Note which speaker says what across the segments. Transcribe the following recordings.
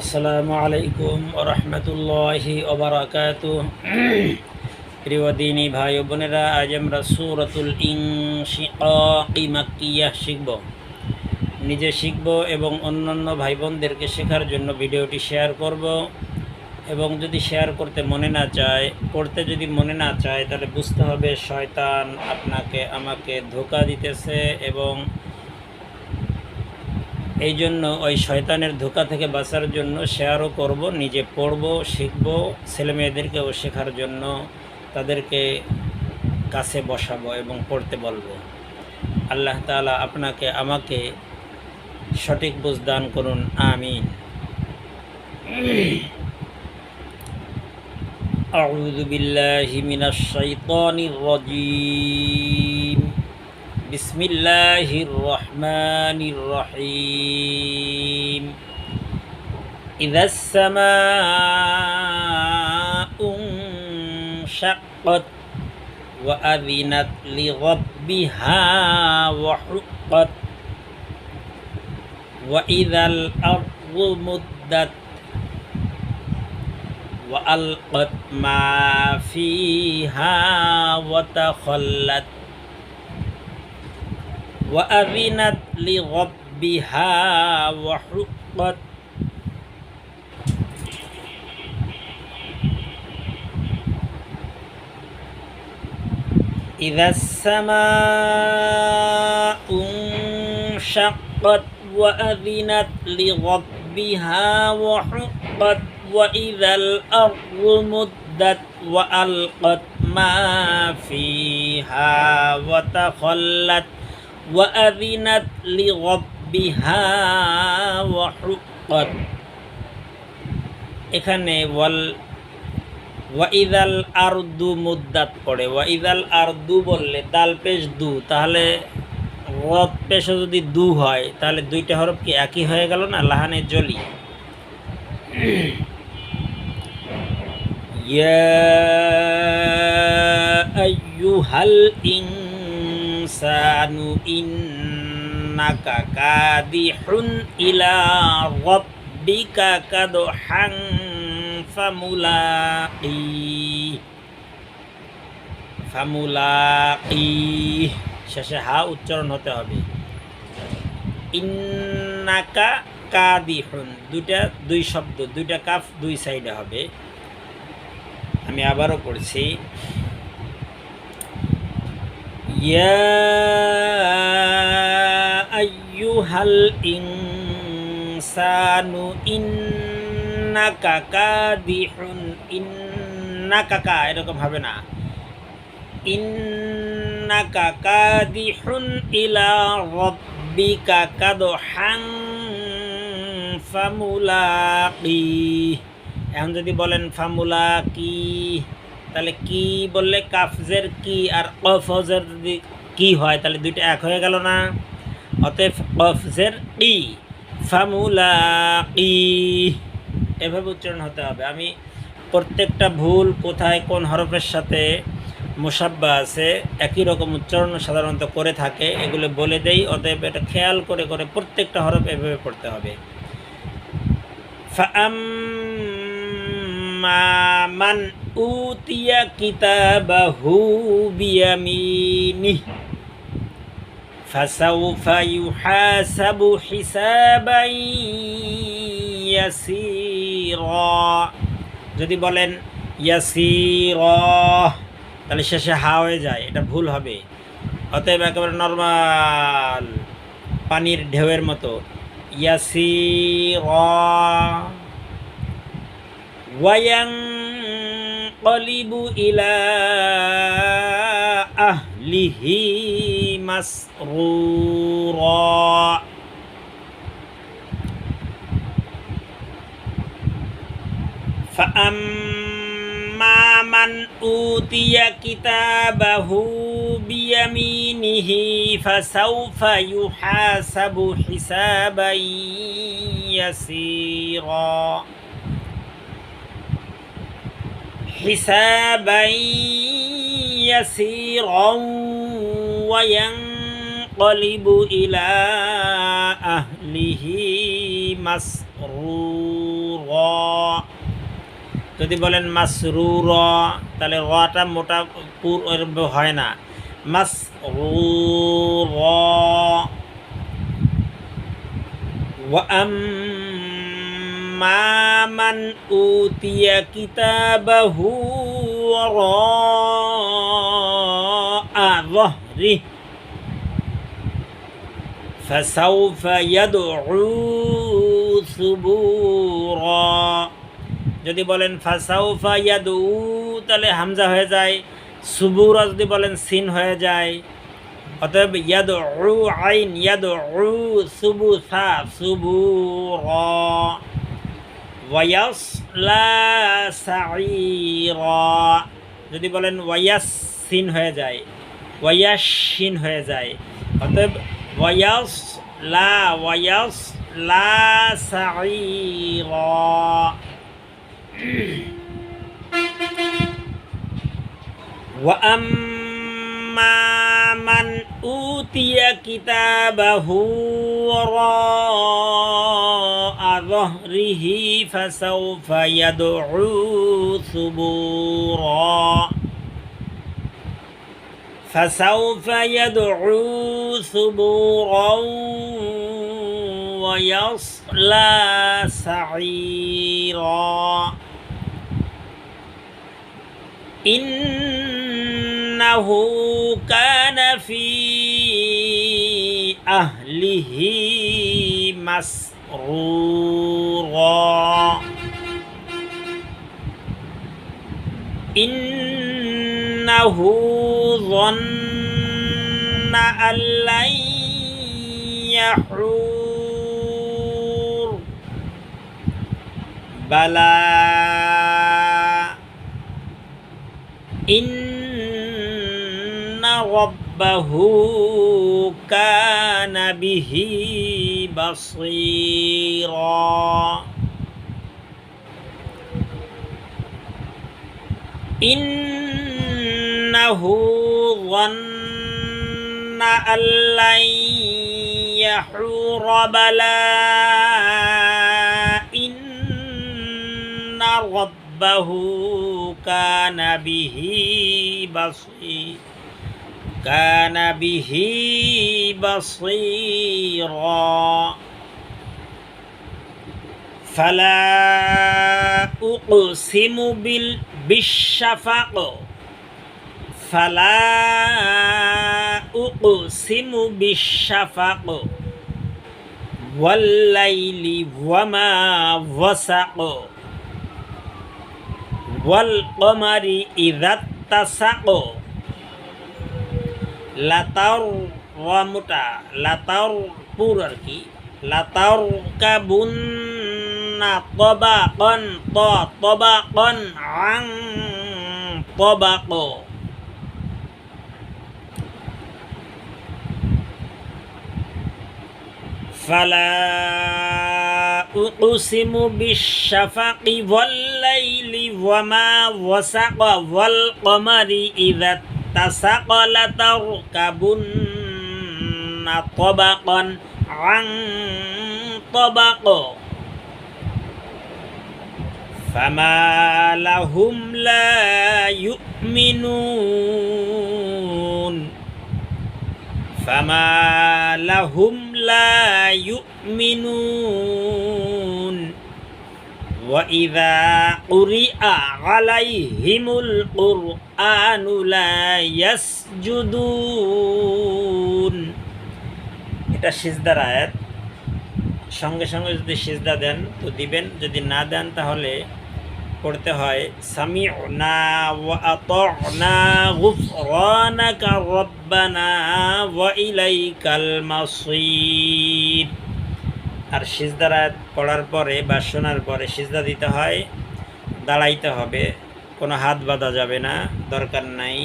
Speaker 1: আসসালামু আলাইকুম ওয়া রাহমাতুল্লাহি ওয়া বারাকাতুহু। প্রিয় দিনী ভাই ও বোনেরা, আজ আমরা সূরাতুল ইনশিকাকি মাক্কিয়াহ শিখব। নিজে শিখব এবং অন্যান্য ভাই বোনদেরকে শেখার জন্য ভিডিওটি শেয়ার করব। এবং যদি শেয়ার করতে মনে না চায়, করতে যদি মনে না চায়, তাহলে বুঝতে হবে শয়তান আপনাকে আমাকে ধোঁকা দিতেছে, এবং এই জন্য ওই শয়তানের ধোঁকা থেকে বাঁচার জন্য শেয়ারও করব, নিজে পড়ব, শিখব, ছেলেমেয়েদেরকেও শেখার জন্য তাদেরকে কাছে বসাবো এবং পড়তে বলবো। আল্লাহ তাআলা আপনাকে আমাকে সঠিক বুঝ দান করুন, আমিন। আউযু বিল্লাহি মিনাশ শাইতানির রাজীম। বিসমিল্লাহির রহমানির রহিম। إذا السماء انشقت وأذنت لربها وحقت وإذا الأرض مدت وألقت ما فيها وتخلت وأذنت لربها وحقت إذا السماء انشقت وأذنت لربها وحقت وإذا الأرض مدت وألقت ما فيها وتخلت وأذنت لربها وحقت। এখানে ওয়াইদাল আরদু মুদ্দাত পড়ে। ওয়াইদাল আরদু বললে দাল পেশ দু, তাহলে রদ পেশও যদি দু হয় তাহলে দুইটা হরফ কি একই হয়ে গেল না? লাহানে জলি। ইয়া আইয়ুহাল ইনসানু ইন্নাকা কাদিহুন ইলা রাব্বিকা কাদহান ফামুলাকি। শেষে হা উচ্চারণ হতে হবে। ইন্নাকা কাদিহুন, দুই শব্দ, দুইটা কাফ দুই সাইডে হবে। আমি আবারও পড়ছি। ইয়া আইয়ুহাল ইনসানু ইন্নাকা কাদিহুন, ইন্নাকা কা এরকম হবে না। ইন্নাকা কাদিহুন ইলা রাব্বিকা কাদহান ফামুলাকি। এখন যদি বলেন ফামুলাকি, তাহলে কি বললে কাফজের কি আর কফজের যদি কি হয় তাহলে দুইটা এক হয়ে গেল না? অতএব কফজের কি, ফামুলাকি, এভাবে উচ্চারণ হতে হবে। আমি প্রত্যেকটা ভুল কোথায় কোন হরফের সাথে মুসাব্বা আছে, একই রকম উচ্চারণ সাধারণত করে থাকে, এগুলো বলে দেই। অতএব এটা খেয়াল করে করে প্রত্যেকটা হরফ এভাবে পড়তে হবে। ফাআম্মা মান উতিয়া কিতাবাহু বিয়ামিনিহি ফাসাউফা ইউহাসাবু হিসাবান ইয়াসীরা। যদি বলেন ইয়াসীরা তাহলে শেষে হা হয়ে যায়, এটা ভুল হবে। অতএব একেবারে নরমাল পানির ঢেউয়ের মতো ইয়াসীরা। ওয়ায়ানকলিবু ইলা আহলিহি মাসরুরা। ফাআম্মা মান উতিয়া কিতাবাহু বিয়ামিনিহি ফাসাউফা ইউহাসাবু হিসাবান ইয়াসীরা। হিসাবান ইয়াসীরা ওয়ায়ানকলিবু ইলা আহলিহি মাসরুরা। যদি বলেন মাসরুরা তাহলে রটা মোটা পুর হয় না, মাসরুরা। ওয়া আম্মা মান উতিয়া কিতাবাহু ওয়ারাআ যাহরিহি ফাসাউফা ইয়াদউ সুবুরা। যদি বলেন ফাসাউফা ইয়াদউ তাহলে হামজা হয়ে যায়, সুবুরা যদি বলেন সিন হয়ে যায়। অতএব ইয়াদউ আইন, ইয়াদউ সুবুসা সুবুরা। ওয়ায়াসলা সাঈরা। যদি বলেন ওয়ায়াস সিন হয়ে যায়, ওয়ায়াসিন হয়ে যায়। অতএব ওয়ায়াসলা সাঈরা। ওয়া আম্মা মান উতিয়া কিতাবাহু ওয়ারাআ যাহরিহি ফাসাউফা ইয়াদউ সুবুরা। ফাসাউফা ইয়াদউ সুবুরা ওয়া ইয়াসলা সাঈরা। ইন্নাহু কানা ফি আহলিহি মাসরুরা। ইন্নাহু যান্না আল্লান ইয়াহুর বালা ইন্না রাব্বাহু কানা বিহি বাসীরা। ইন্নাহু যান্না আল্লান ইয়াহুরা বালা ইন্না রাব্বাহু কানা বিহি বাসীরা। ফালা উকসিমু বিশ-শাফাক। ফালা উকসিমু বিশ-শাফাক ওয়াল লাইলি ওয়া মা ওয়াসাক ওয়াল কমারি ইযা তাসাক। লাতার মোটা, লাতার পুর আর কি, লাতার কাবুন্না তবাকন তবাকন আন তবাক। ফালা উকসিমু বিশ-শাফাকি ওয়াল লাইলি ওয়া মা ওয়াসাক ওয়াল কমারি ইযা তাসাক লাতারকাবুন্না তবাকান আন তবাক। ফামা লাহুম লা ইউমিনুন। ফামা লাহুম লা ইউমিনুন। وَإِذَا قُرِئَ عَلَيْهِمُ الْقُرْآنُ لَا يَسْجُدُونَ। এটা সিজদার আয়াত। সঙ্গে সঙ্গে যদি সিজদা দেন তো দিবেন, যদি না দেন তাহলে পড়তে হয় সামি'না ওয়া আতা'না গুফরানাকা রাব্বানা ওয়া ইলাইকাল মাসীর। আর সিজদার আয়াত পড়ার পরে বা শোনার পরে সিজদা দিতে হয়, দাঁড়াইতে হবে, কোনো হাত বাঁধা যাবে না, দরকার নাই।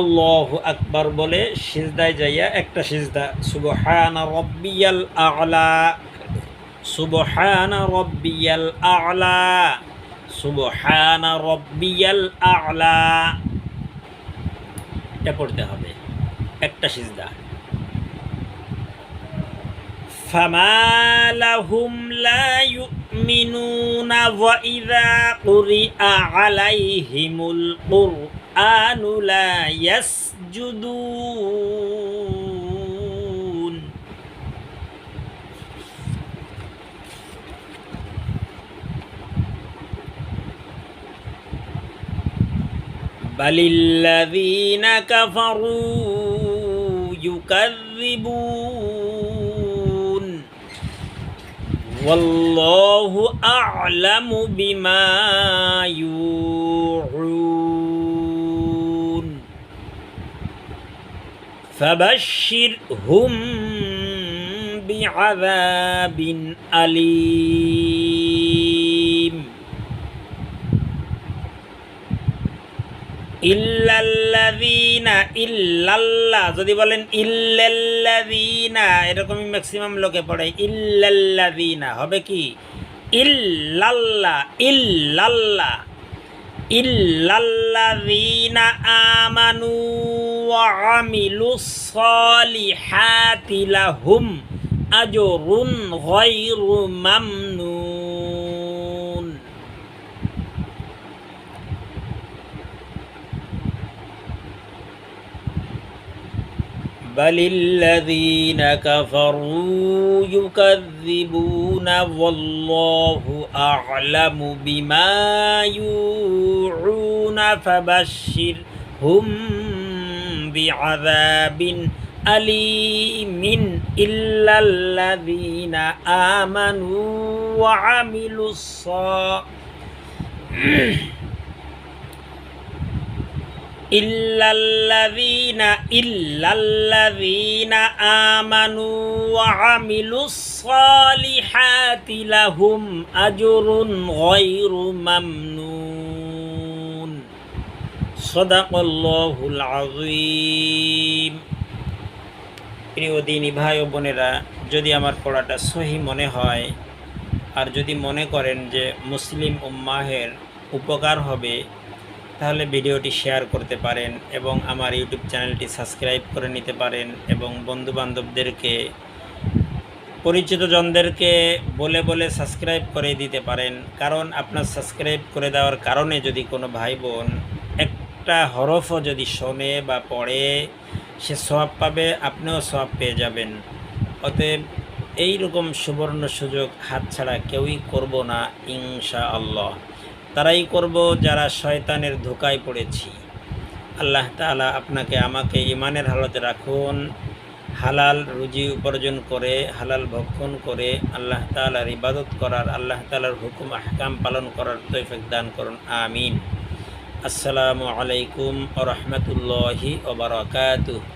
Speaker 1: আল্লাহু আকবার বলে সিজদায় যাইয়া একটা সিজদা, সুবহানা রাব্বিয়াল আ'লা, সুবহানা রাব্বিয়াল আ'লা, সুবহানা রাব্বিয়াল আ'লা, এটা পড়তে হবে একটা সিজদা। ফামা লাহুম লা ইউমিনুনা ওয়া ইযা কুরিআ আলাইহিমুল কুরআনু লা ইয়াসজুদুন। বালিল্লাযীনা কাফারু ইউকাযযিবুন ওয়াল্লাহু আ'লামু বিমা ইউ'উন ফাবাশশিরহুম বি'আযাবিন আলীম। ইল্লাল্লাযীনা, ইল্লাল্লাহ যদি বলেন ইল্লাল্লাযীনা, এরকমই ম্যাক্সিমাম লোকে পড়ে ইল্লাল্লাযীনা, হবে কি ইল্লাল্লাহ, ইল্লাল্লাহ। ইল্লাল্লাযীনা আমানু ওয়া আমিলুস সালিহাতি লাহুম আজরুন গায়রু মামনুন। বালিল্লাযীনা কাফারু ইউকাযযিবুনা ওয়াল্লাহু আ'লামু বিমা ইউ'উনা ফাবাশশিরহুম বি'আযাবিন আলীমিন। ইল্লাল্লাযীনা আমানু ওয়া আমিলুস ইল্লাল্লাযীনা আমানু ওয়া আমিলুস সালিহাতি লাহুম আজরুন গায়রু মামনুন। সাদাকাল্লাহুল আযীম। প্রিয় দিনী ভাই ও বোনেরা, যদি আমার পড়াটা সহি মনে হয় আর যদি মনে করেন যে মুসলিম উম্মাহের উপকার হবে, তাহলে ভিডিওটি শেয়ার করতে পারেন এবং আমার ইউটিউব চ্যানেলটি সাবস্ক্রাইব করে নিতে পারেন এবং বন্ধুবান্ধবদেরকে, পরিচিত জনদেরকে বলে বলে সাবস্ক্রাইব করে দিতে পারেন। কারণ আপনার সাবস্ক্রাইব করে দেওয়ার কারণে যদি কোনো ভাই বোন একটা হরফও যদি শোনে বা পড়ে, সে সওয়াব পাবে, আপনিও সওয়াব পেয়ে যাবেন। অতএব এইরকম সুবর্ণ সুযোগ হাতছাড়া কেউই করব না ইনশাআল্লাহ। তারাই করব যারা শয়তানের ধোকায় পড়েছি। আল্লাহ তাআলা আপনাকে আমাকে ঈমানের হালতে রাখুন, হালাল রুজি উপার্জন করে, হালাল ভক্ষণ করে আল্লাহ তাআলার ইবাদত করার, আল্লাহ তাআলার হুকুম আহকাম পালন করার তৌফিক দান করুন, আমিন। আসসালামু আলাইকুম ওয়া রাহমাতুল্লাহি ওয়া বারাকাতুহু।